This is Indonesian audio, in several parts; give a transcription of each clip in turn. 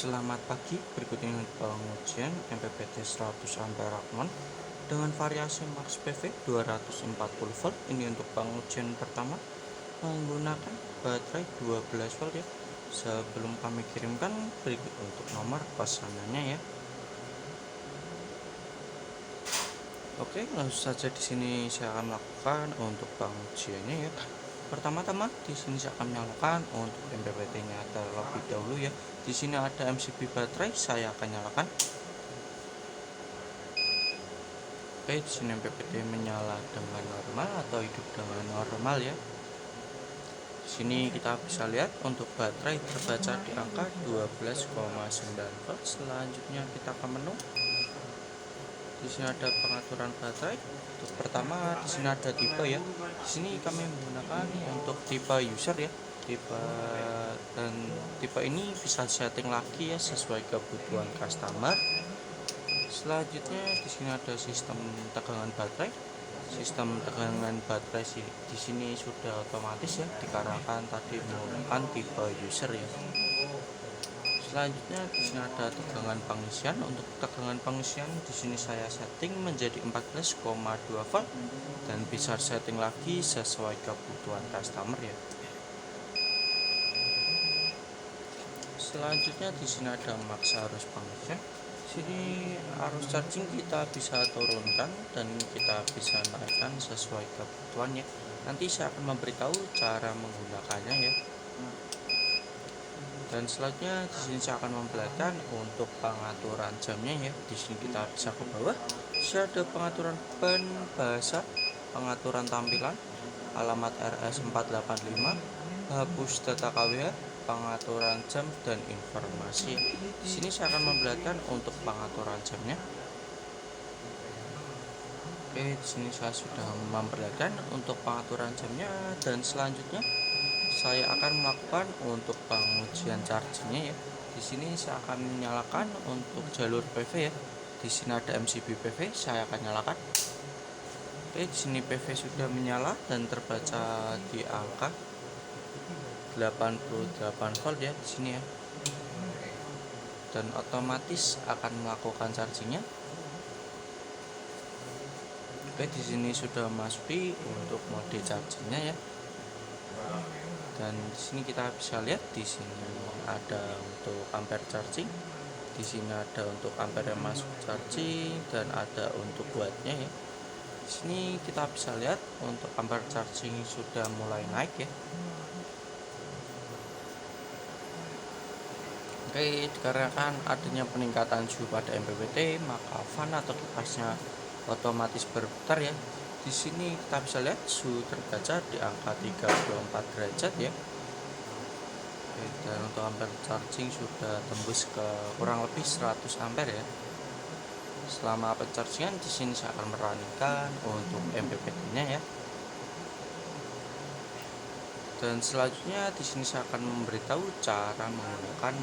Selamat pagi, berikut ini pengujian MPPT 100 ampere Rockman dengan variasi max PV 240 volt. Ini untuk pengujian pertama menggunakan baterai 12 volt ya. Sebelum kami kirimkan, berikut untuk nomor pesanannya ya. Oke, langsung saja di sini saya akan melakukan untuk pengujiannya ya. Pertama-tama di sini saya akan menyalakan untuk MPPT-nya terlebih dahulu ya. Di sini ada MCB baterai, saya akan nyalakan. Oke, di sini MPPT menyala dengan normal atau hidup dengan normal ya. Di sini kita bisa lihat untuk baterai terbaca di angka 12,9 volt. Selanjutnya kita ke menu. Di sini ada pengaturan baterai. Untuk pertama di sini ada tipe ya. Di sini kami menggunakan untuk tipe user ya. Tipe ini bisa setting lagi ya sesuai kebutuhan customer. Selanjutnya di sini ada sistem tegangan baterai. Sistem tegangan baterai di sini sudah otomatis ya, dikarenakan tadi menggunakan tipe user ya. Selanjutnya di sini ada tegangan pengisian. Untuk tegangan pengisian di sini saya setting menjadi 14,2 volt dan bisa setting lagi sesuai kebutuhan customer ya. Selanjutnya di sini ada max arus pengisian. Sini arus charging kita bisa turunkan dan kita bisa naikkan sesuai kebutuhannya. Nanti saya akan memberitahu cara menggunakannya ya. Dan selanjutnya di sini saya akan memperlihatkan untuk pengaturan jamnya ya. Di sini kita bisa ke bawah. Saya ada pengaturan ban, bahasa, pengaturan tampilan, alamat RS485, hapus data KWH, pengaturan jam dan informasi. Di sini saya akan memperlihatkan untuk pengaturan jamnya. Oke, di sini saya sudah memperlihatkan untuk pengaturan jamnya dan selanjutnya saya akan melakukan untuk pengujian chargingnya ya. Di sini saya akan menyalakan untuk jalur PV ya. Di sini ada MCB PV, saya akan nyalakan. Oke, di sini PV sudah menyala dan terbaca di angka 88 volt ya di sini ya. Dan otomatis akan melakukan chargingnya. Oke, di sini sudah masuki untuk mode chargingnya ya. Dan di sini kita bisa lihat di sini ada untuk ampere charging, di sini ada untuk ampere yang masuk charging dan ada untuk wattnya ya. Di sini kita bisa lihat untuk ampere charging sudah mulai naik ya. Oke, dikarenakan adanya peningkatan suhu pada MPPT, maka fan atau kipasnya otomatis berputar ya. Di sini kita bisa lihat suhu terbaca di angka 34 derajat ya. Oke, dan untuk ampere charging sudah tembus ke kurang lebih 100 ampere ya. Selama penchargingan di sini saya akan meraниkan untuk MPPT-nya ya. Dan selanjutnya di sini saya akan memberitahu cara menggunakan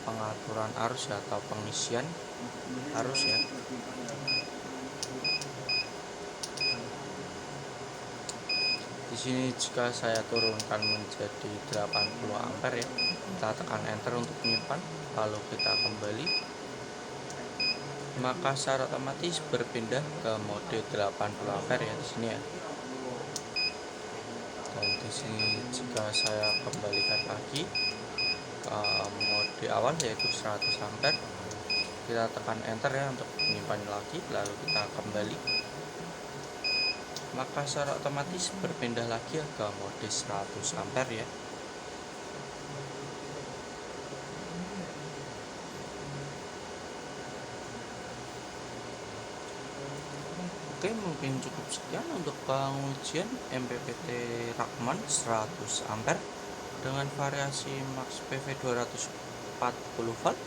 pengaturan arus ya, atau pengisian arus ya. Di sini jika saya turunkan menjadi 80 ampere ya, kita tekan enter untuk menyimpan, lalu kita kembali, maka secara otomatis berpindah ke mode 80 ampere ya di sini ya. Dan di sini jika saya kembalikan lagi ke mode awal yaitu 100 ampere, kita tekan enter ya untuk menyimpan lagi, lalu kita kembali, maka secara otomatis berpindah lagi ya ke mode 100 ampere ya. Oke, mungkin cukup sekian untuk pengujian MPPT Rockman 100 ampere dengan variasi max PV 240 volt.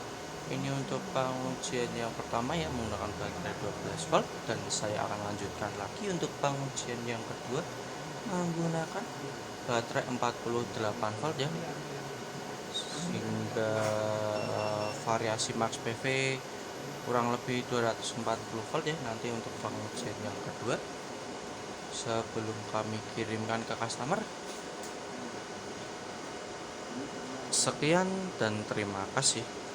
Ini untuk pengujian yang pertama ya, menggunakan baterai 12 volt, dan saya akan lanjutkan lagi untuk pengujian yang kedua menggunakan baterai 48 volt ya, sehingga variasi max PV kurang lebih 240 volt ya nanti untuk pengujian yang kedua. Sebelum kami kirimkan ke customer, Sekian dan terima kasih.